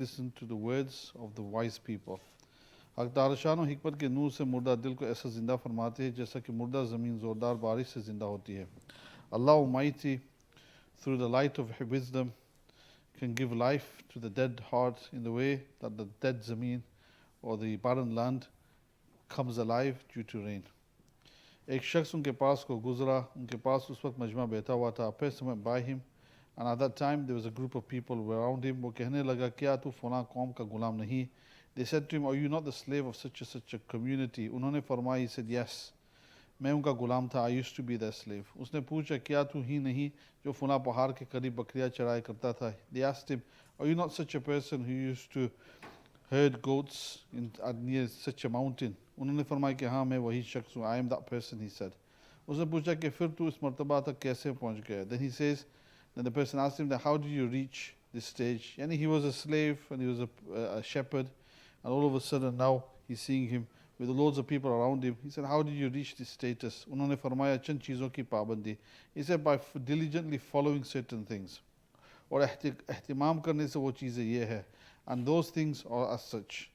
listen to the words of the wise people. हक ताला शान और हिकमत के नूर से मुर्दा दिल को ऐसा जिंदा फरमाते हैं जैसा कि मुर्दा ज़मीन ज़ोरदार बारिश से जिंदा होती है. Allah Almighty, through the light of wisdom, can give life to the dead heart in the way that the dead zameen or the barren land comes alive due to rain. एक शख्स उनके पास को गुजरा, उनके पास उस वक्त मजमा बैठा हुआ था. A person went by him, and at that time there was a group of people around him. वो कहने लगा, क्या तू फलां कौम का गुलाम नहीं? They said to him, are you not the slave of such and such a community? उन्होंने फरमाया, he said, yes, मैं उनका गुलाम था. I used to be their slave. उसने पूछा, क्या तू ही नहीं जो फलां पहाड़ के करीब बकरियां चराया करता था? They asked him, are you not such a person who used to herd goats near such a mountain? उन्होंने फरमाया कि हाँ मैं वही शख्स हूँ. I am that person, he said. उसने पूछा कि फिर तू इस मर्तबा तक कैसे पहुँच गया? Then he says, then the person asked him that how did you reach this stage? Yani he was a slave and he was a shepherd, and all of a sudden now he's seeing him with loads of people around him. He said, how did you reach this status? उन्होंने फरमाया चंद चीज़ों की पाबंदी. He said, by diligently following certain things. और एहतिमाम करने से वो चीज़ें ये है. And those things are as such.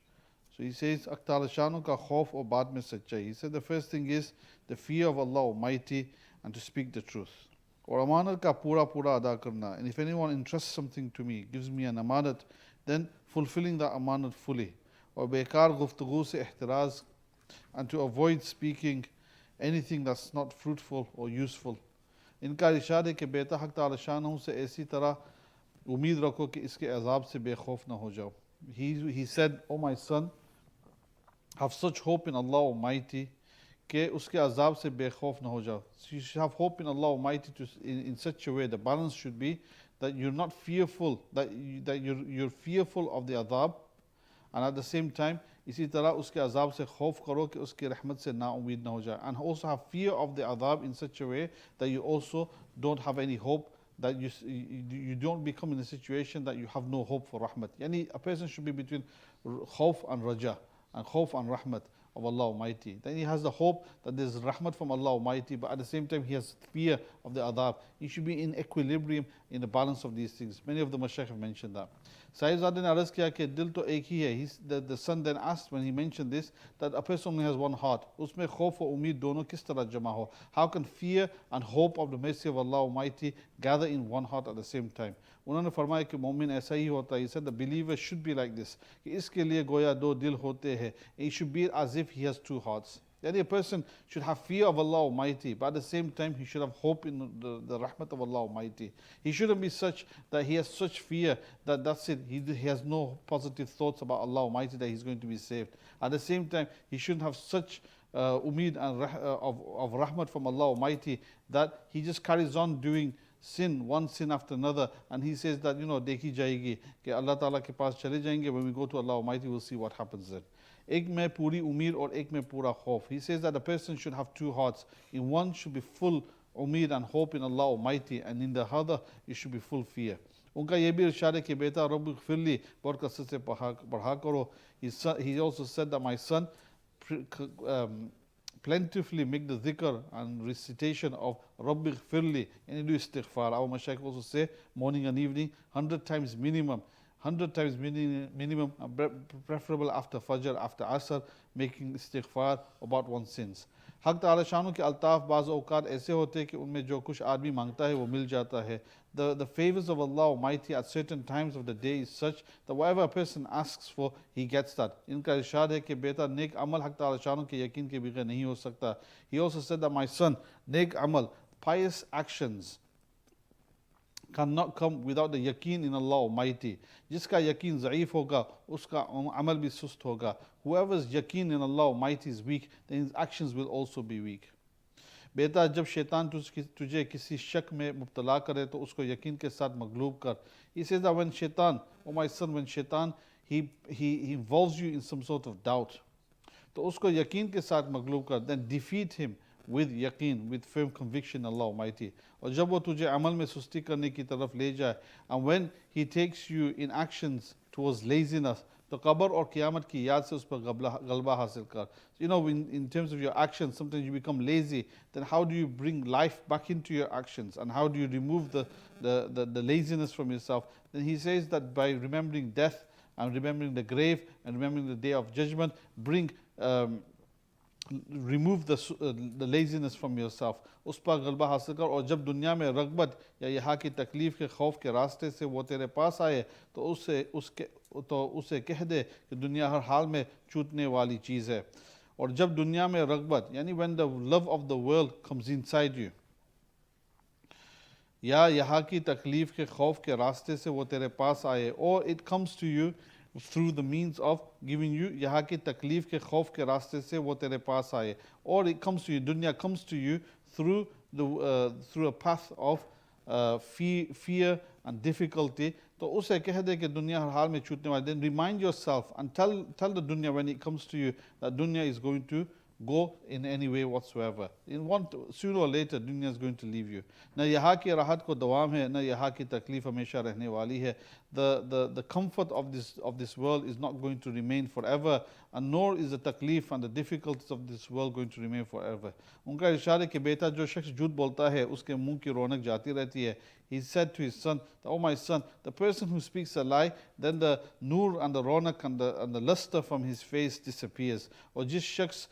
So he says, Akhtar Shanu ka khawf or baad mein sachai. He said the first thing is the fear of Allah Almighty and to speak the truth. Or amanat ka pura ada karna. And if anyone entrusts something to me, gives me an amanat, then fulfilling that amanat fully. Or bekar guftagoo se ihtiraz, and to avoid speaking anything that's not fruitful or useful. इनका इरशाद है कि बेटा हक ताला शानहू से ऐसी तरह उम्मीद रखो कि इसके अजाब से बेखौफ ना हो जाओ. He said, O my son, have such hope in Allah Almighty कि उसके अजाब से बेखौफ ना हो जाओ. So you should have hope in Allah Almighty in such a way. The balance should be that you're not fearful, that you're fearful of the azab, and at the same time इसी तरह उसके अजाब से खौफ करो कि उसकी रहमत से ना उम्मीद ना हो जाए. And also have fear of the azab in such a way that you also don't have any hope, that you don't become in a situation that you have no hope for rahmat. Yani a person should be between khawf and raja, and khawf and rahmat of Allah Almighty. Then he has the hope that there's rahmat from Allah Almighty, but at the same time he has fear of the adab. He should be in equilibrium, in the balance of these things. Many of the mashayikh have mentioned that. Sahibzadeh ne arz kiya ki dil to ek hi hai. The son then asked when he mentioned this that a person only has one heart. Usme khawf wa umeed dono kis tarah jama ho? How can fear and hope of the mercy of Allah Almighty gather in one heart at the same time? उन्होंने फरमाया कि मोमिन ऐसा ही होता है. He said the believer should be like this. कि इसके लिए गोया दो दिल होते हैं. He should be as if he has two hearts. That a person should have fear of Allah Almighty, but at the same time he should have hope in the rahmat of Allah Almighty. He shouldn't be such that he has such fear that that's it. He has no positive thoughts about Allah Almighty that he's going to be saved. At the same time, he shouldn't have such umeed and of rahmat from Allah Almighty that he just carries on doing sin, one sin after another, and he says that, dekhi jayegi, कि Allah Ta'ala के पास चले जाएंगे. When we go to Allah Almighty, we'll see what happens then. एक में पूरी उम्मीद और एक में पूरा खौफ. He says that a person should have two hearts. In one should be full umeed and hope in Allah Almighty, and in the other it should be full fear. उनका ये भी इरशाद है कि बेटा रब्ब ग़फ़िरली बहुत कसरत से पढ़ा करो. He also said that my son, plentifully make the dhikr and recitation of Rabbi Ghfirli, and do istighfar. Our mashayikh also say morning and evening 100 times minimum. 100 times minimum, preferable after Fajr, after Asr, making istighfar about one's sins. हक ताला शानू के अल्ताफ़ बाज़ औक़ात ऐसे होते हैं कि उनमें जो कुछ आदमी मांगता है वो मिल जाता है. The favors of Allah Almighty at certain times of the day is such that whatever a person asks for, he gets that. इनका इरशाद है कि बेटा नेक अमल हक ताला शानू के यकीन के बगैर नहीं हो सकता. He also said that my son, neck Amal, pious actions cannot come without the yaqeen in Allah Almighty. जिसका यकीन ज़ईफ़ होगा उसका अमल भी सुस्त होगा. Whoever's yaqeen in Allah Almighty is weak, then his actions will also be weak. बेटा जब शैतान तुझे किसी शक में मुब्तला करे तो उसको यकीन के साथ मगलूब कर. He says that when shaitan, oh my son, when shaitan he involves you in some sort of doubt, तो उसको यकीन के साथ मगलूब कर. Then defeat him with yaqeen, with firm conviction in Allah Almighty. और जब वो तुझे अमल में सुस्ती करने की तरफ ले जाए, and when he takes you in actions towards laziness, तो कब्र और क़यामत की याद से उस पर गलबा हासिल कर. In terms of your actions, sometimes you become lazy. Then how do you bring life back into your actions, and how do you remove the laziness from yourself? Then he says that by remembering death and remembering the grave and remembering the day of judgment, remove the laziness from yourself. उस पर गलबा हासिल कर, और जब दुनिया में रगबत या यहाँ की तकलीफ़ के खौफ के रास्ते से वो तेरे पास आए तो उसे कह दे कि दुनिया हर हाल में छूटने वाली चीज़ है. और जब दुनिया में रगबत यानी when the love of the world comes inside you, या यहाँ की तकलीफ़ के खौफ के रास्ते से वो तेरे पास आए, or it comes to you through the means of giving you, यहाँ की तकलीफ़ के खौफ के रास्ते से वो तेरे पास आए, or it comes to you, दुनिया comes to you through a path of fear and difficulty, तो उसे कह दे कि दुनिया हर हाल में छूटने वाली. Then remind yourself and tell the dunya when it comes to you that dunya is going to go in any way whatsoever. Sooner or later dunya is going to leave you. न यहाँ की राहत को दवाम है, न यहाँ की तकलीफ हमेशा रहने वाली है. The comfort of this world is not going to remain forever, and nor is the taklif and the difficulties of this world going to remain forever. उनका इशारा है कि बेटा जो शख्स झूठ बोलता है उसके मुंह की रौनक जाती रहती है. He said to his son, "Oh my son, the person who speaks a lie, then the nur and the raunak and the luster from his face disappears. और जिस शख्स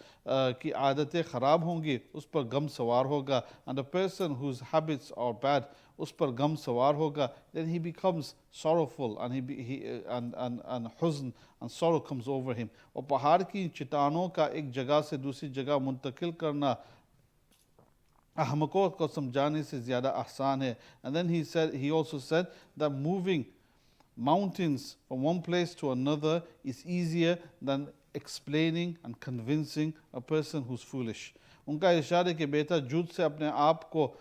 की आदतें ख़राब होंगी उस पर गम सवार होगा, and the person whose habits are bad उस पर गम सवार होगा, then he becomes sorrowful and and huzn and sorrow comes over him. और पहाड़ की चट्टानों का एक जगह से दूसरी जगह मुंतकिल करना अहमकों को समझाने से ज़्यादा आसान है. And then he also said that moving mountains from one place to another is easier than explaining and convincing a person who's foolish. उनका इशारा है कि बेटा झूठ से अपने आप को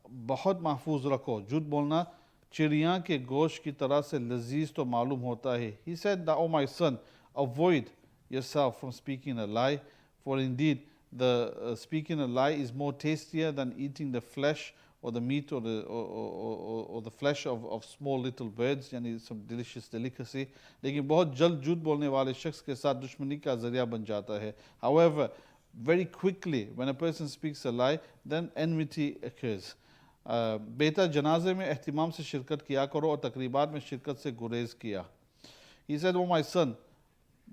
बहुत महफूज रखो. झूठ बोलना चिड़िया के गोश्त की तरह से लजीज तो मालूम होता है. He said that, "Oh my son, avoid yourself from speaking a lie, for indeed the speaking a lie is more tastier than eating the flesh or the meat or the flesh of small little birds, यानी some delicious delicacy." लेकिन बहुत जल्द झूठ बोलने वाले शख्स के साथ दुश्मनी का जरिया बन जाता है. However, very quickly when a person speaks a lie, then enmity occurs. बेटा जनाजे में एहतिमाम से शिरकत किया करो और तकरीबात में शिरकत से गुरेज किया. He said, "Oh my son,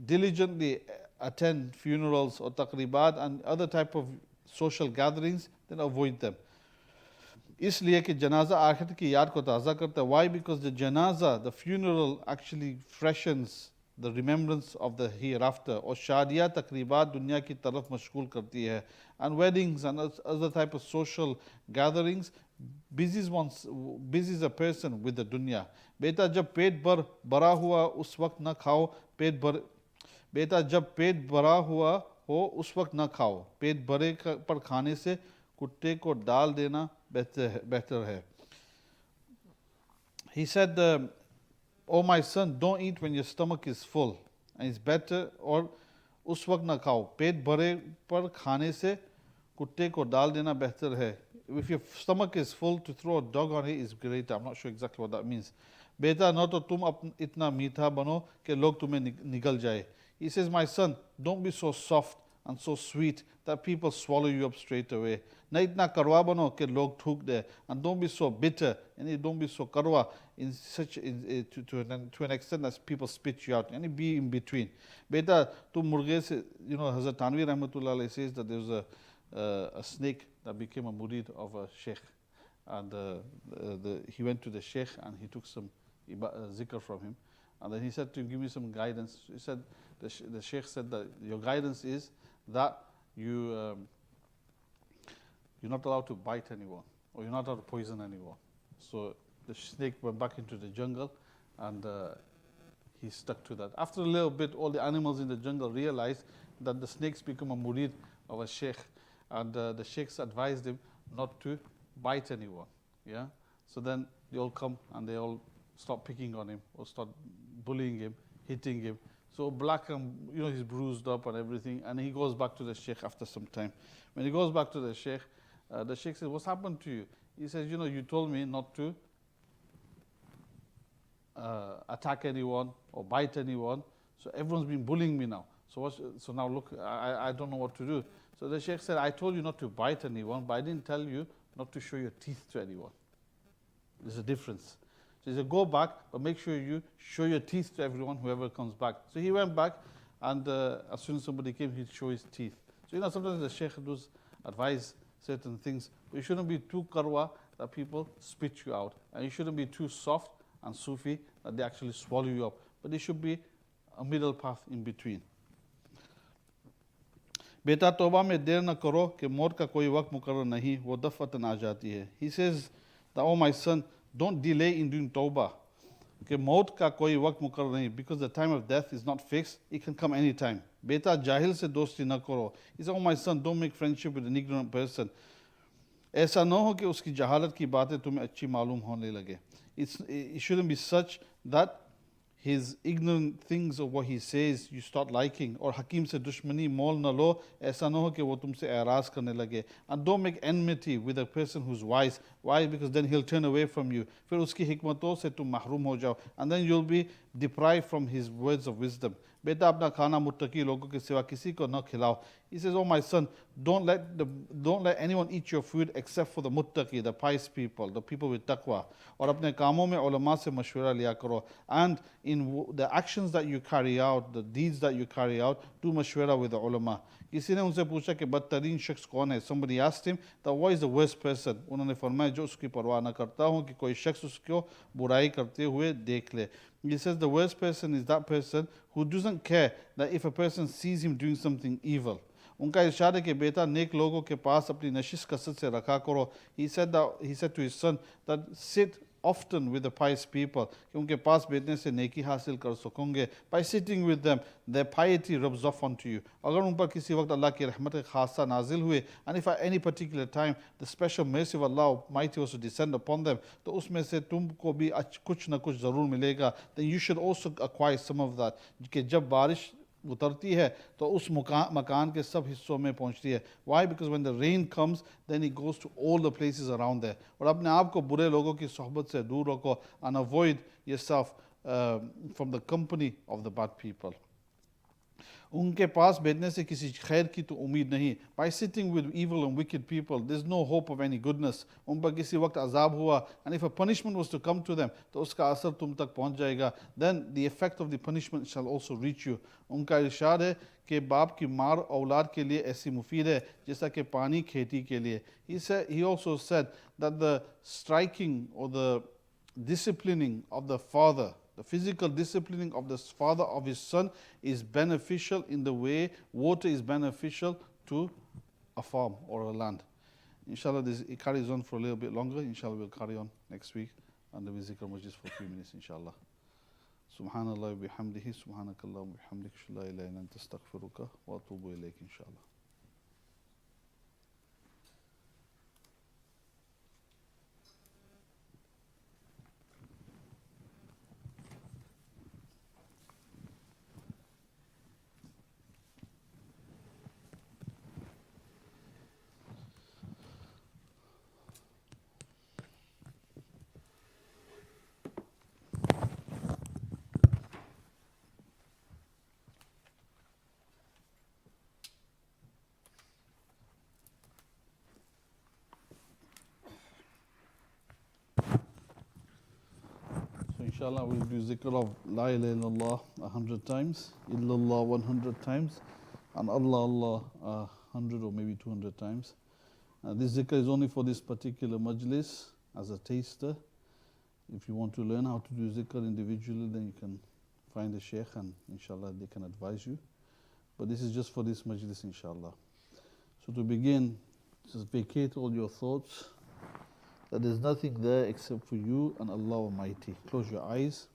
diligently attend funerals or taqribat and other type of social gatherings, then avoid them." इसलिए कि जनाजा आखिरत की याद को ताज़ा करता है. Why? Because the janaza, the funeral, actually freshens the remembrance of the hereafter. और शादियाँ तकरीबात दुनिया की तरफ मशगूल करती है. And weddings and other type of social gatherings busies a person with the dunya. बेटा जब पेट भरा हुआ उस वक्त न खाओ, बेटा जब पेट भरा हुआ हो उस वक्त न खाओ. पेट भरे पर खाने से कुत्ते को डाल देना बेहतर है. He said, "Oh my son, don't eat when your stomach is full, and it's better." और उस वक्त न खाओ. पेट भरे पर खाने से कुत्ते को डाल देना बेहतर है. If your stomach is full, to throw a dog on it is great. I'm not sure exactly what that means. बेटा न तो तुम इतना मीठा बनो कि लोग तुम्हें निगल जाए. He says, "My son, don't be so soft and so sweet that people swallow you up straight away. न इतना करवा बनो कि लोग थूक दे. And don't be so bitter, and don't be so karwa to an extent that people spit you out. And be in between. बेटा तुम मुर्गे से, Hazrat Tanvi Rahmatullah Alayhi says that there was a snake that became a murid of a sheikh, and he went to the sheikh and he took some zikr from him, and then he said to give me some guidance. He said the sheikh said that your guidance is that you're not allowed to bite anyone, or you're not allowed to poison anyone. So the snake went back into the jungle, and he stuck to that. After a little bit, all the animals in the jungle realized that the snakes become a murid of a sheikh, and the sheikhs advised him not to bite anyone. Yeah. So then they all come and they all start picking on him or start bullying him, hitting him. So black and he's bruised up and everything, and he goes back to the sheikh after some time. When he goes back to the sheikh says, "What's happened to you?" He says, "You told me not to attack anyone or bite anyone, so everyone's been bullying me now. So now look, I don't know what to do." So the sheikh said, "I told you not to bite anyone, but I didn't tell you not to show your teeth to anyone. There's a difference." So he said, go back, but make sure you show your teeth to everyone, whoever comes back. So he went back, and as soon as somebody came, he'd show his teeth. So sometimes the Sheikh does advise certain things, but you shouldn't be too karwa that people spit you out. And you shouldn't be too soft and Sufi that they actually swallow you up. But there should be a middle path in between. बेटा तौबा में देर न करो कि मौत का कोई वक्त मुकर्रर नहीं, वो दफ़अतन आ जाती है. He says that, oh my son, don't delay in doing tawbah. कि मौत का कोई वक्त मुकर्रर नहीं, because the time of death is not fixed, it can come any time. बेटा जाहिल से दोस्ती न करो. He said, oh my son, don't make friendship with an ignorant person. ऐसा न हो कि उसकी जहालत की बातें तुम्हें अच्छी मालूम होने लगे. It shouldn't be such that his ignorant things of what he says you start liking, or Hakim se dushmani mol na lo, aisa na ho ki wo tumse ऐराज़ करने लगे. And don't make enmity with a person who's wise. Why? Because then he'll turn away from you. फिर उसकी हिकमतों से तुम mahrum हो जाओ, and then you'll be deprived from his words of wisdom. बेटा अपना खाना मुत्तकी लोगों के सिवा किसी को न खिलाओ. He says, oh my son, don't let anyone eat your food except for the muttaqi, the pious people, the people with taqwa. और अपने कामों में उलमा से मशवरा लिया करो. And in the actions that you carry out, the deeds that you carry out, do mashwara with the ulama. किसी ने उनसे पूछा कि बदतरीन शख्स कौन है. Somebody asked him that what is the worst person. उन्होंने फरमाया जो उसकी परवाह न करता हो कि कोई शख्स उसको बुराई करते हुए देख ले. He says the worst person is that person who doesn't care that if a person sees him doing something evil. उनका इरशाद है कि बेटा नेक लोगों के पास अपनी नशिश कसरत से रखा करो. He said to his son that sit often with the pious people, कि उनके पास बैठने से नेकी हासिल कर सकोगे. By sitting with them, their piety rubs off onto you. अगर उन पर किसी वक्त अल्लाह की रहमत खासा नाजिल हुए, and if at any particular time the special mercy of Allah Almighty was to descend upon them, तो उसमें से तुमको भी कुछ न कुछ ज़रूर मिलेगा. Then you should also acquire some of that. कि जब बारिश उतरती है तो उस मकान के सब हिस्सों में पहुंचती है. Why? Because when the rain comes, then it goes to all the places around there. और अपने आप को बुरे लोगों की सोहबत से दूर रखो, and avoid yourself from the company of the bad people. उनके पास बैठने से किसी खैर की तो उम्मीद नहीं. By sitting with evil and wicked people, there's no hope of any goodness. उन पर किसी वक्त अजाब हुआ, and if a punishment was to come to them, तो उसका असर तुम तक पहुंच जाएगा. Then the effect of the punishment shall also reach you. उनका इरशाद है कि बाप की मार औलाद के लिए ऐसी मुफीद है जैसा कि पानी खेती के लिए. He also said that the striking or the disciplining of the father, the physical disciplining of the father of his son, is beneficial in the way water is beneficial to a farm or a land. Inshallah, it carries on for a little bit longer. Inshallah, we'll carry on next week, and we Dhikr Masjid for a few minutes, inshallah. Subhanallah wa bihamdihi, subhanakallah wa bihamdik, la ilaha illa anta astaghfiruka wa atubu ilayk, inshallah. Inshallah, we'll do zikr of La ilaha illallah 100 times, illallah 100 times, and Allah 100 or maybe 200 times. This zikr is only for this particular majlis as a taster. If you want to learn how to do zikr individually, then you can find a sheikh and inshallah they can advise you. But this is just for this majlis, inshallah. So to begin, just vacate all your thoughts. That there's nothing there except for you and Allah Almighty. Close your eyes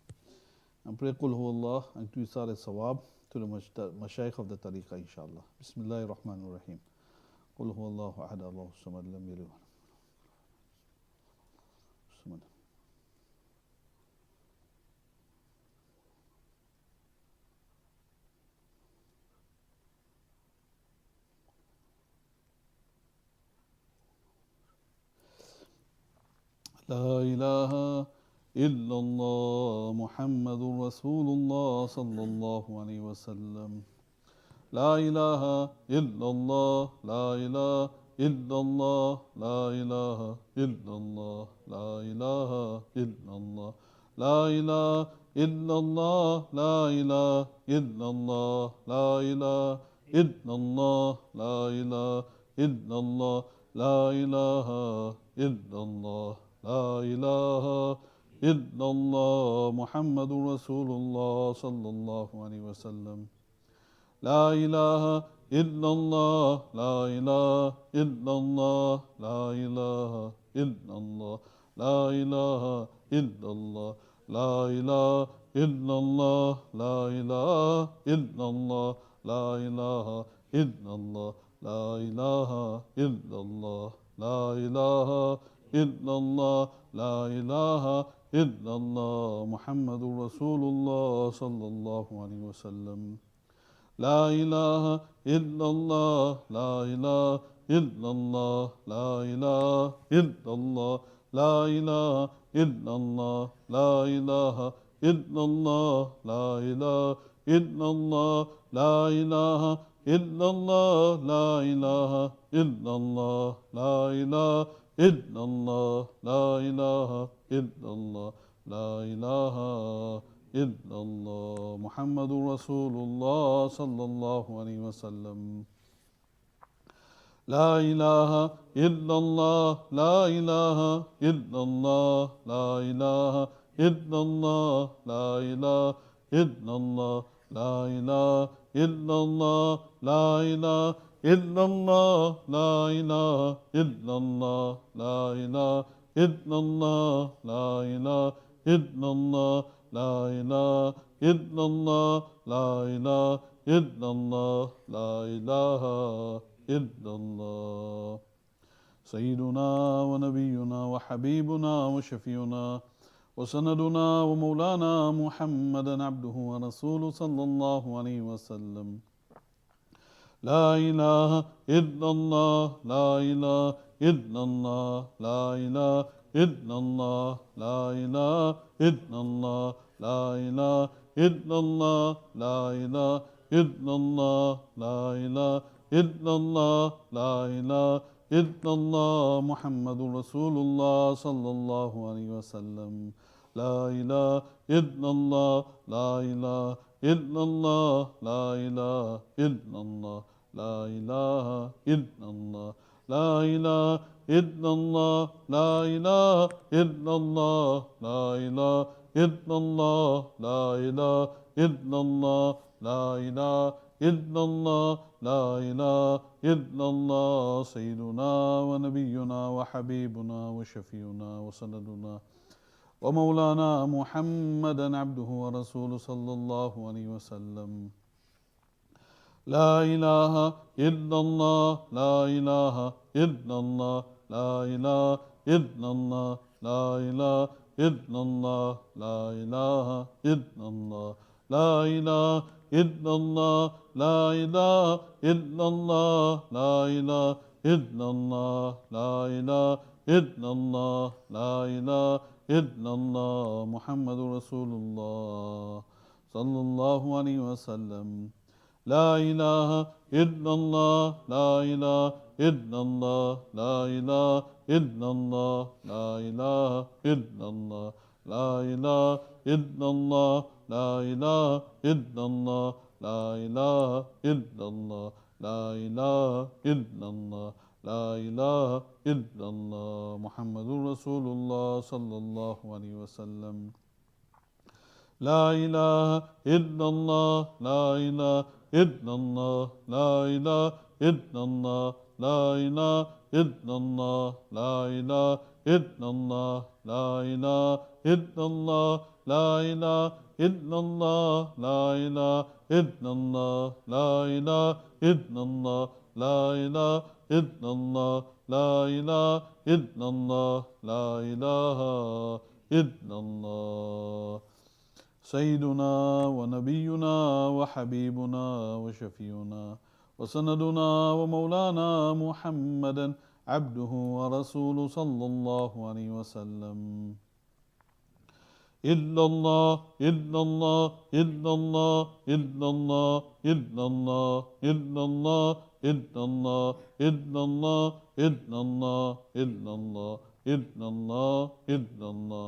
and pray Qul Huwallah and do Isar al-Sawab to the Mashaykh of the Tariqah, inshallah. Bismillahir Rahmanir Rahim. Qul Huwallahu Ahad, Allahu Samad, Lam Yalid wa lam La ilaha illallah Muhammadur Rasulullah sallallahu alayhi wa sallam. La ilaha illallah, la ilaha illallah, la ilaha illallah, la ilaha illallah, لا إله إلا الله لا إله إلا الله لا إله إلا الله لا إله إلا الله لا إله إلا الله لا إله إلا الله محمد رسول الله صلى الله عليه وسلم لا إله إلا الله لا إله إلا الله لا إله إلا الله لا إله إلا الله لا إله إلا الله لا إله إلا الله لا إله إلا الله لا إله إلا الله لا إله إلا الله لا إله إلا الله محمد رسول الله صلى الله عليه وسلم لا إله إلا الله لا إله إلا الله لا إله إلا الله لا إله إلا الله لا إله إلا الله لا إله إلا الله لا إله إلا الله لا إله إلا الله لا إله إلا الله لا إله إلا الله لا إله إلا الله محمد رسول الله صلى الله عليه وسلم لا إله إلا الله لا إله إلا الله لا إله إلا الله لا إله إلا الله لا إله إلا الله لا إله إلا الله لا إله إلا الله لا إله إلا الله لا إله إلا الله لا إله إلا الله لا إله إلا الله لا إله إلا الله سيدنا ونبينا وحبيبنا وشفيعنا وسندنا ومولانا محمدا عبده ورسوله صلى الله عليه وسلم لا إله إلا الله لا إله إلا الله لا إله إلا الله لا إله إلا الله لا إله إلا الله لا إله إلا الله لا إله إلا الله لا إله إلا الله محمد رسول الله صلى الله عليه وسلم لا إله إلا الله لا إله إلا الله لا إله إلا الله لا إله إلا الله لا إله إلا الله لا إله إلا الله لا إله إلا الله لا إله إلا الله لا إله إلا الله لا إله إلا الله سيدنا ونبينا وحبيبنا وشفيعنا وسندنا ومولانا محمدا عبده ورسوله صلى الله عليه وسلم لا إله إلا الله لا إله إلا الله لا إله إلا الله لا إله إلا الله لا إله إلا الله لا إله إلا الله لا إله إلا الله لا إله إلا الله لا إله إلا الله لا إله إلا الله محمد رسول الله صلى الله عليه وسلم لا إله إلا الله لا إله إلا الله لا إله إلا الله لا إله إلا الله لا إله إلا الله لا إله إلا الله لا إله إلا الله لا إله إلا الله لا إله إلا الله محمد رسول الله صلى الله عليه وسلم لا إله إلا الله لا إله إلا الله لا إله إلا الله لا إله إلا الله لا إله إلا الله لا إله إلا الله لا إله إلا الله لا إله إلا الله لا إله إلا الله لا إله إلا الله لا إله إلا الله لا إله إلا الله سيدنا ونبينا وحبيبنا وشفيعنا وسندنا ومولانا محمدا عبده ورسوله صلى الله عليه وسلم إلا الله إلا الله إلا الله إلا الله إلا الله إلا الله إلا الله إلا الله إلا الله إلا الله إلا الله إلا الله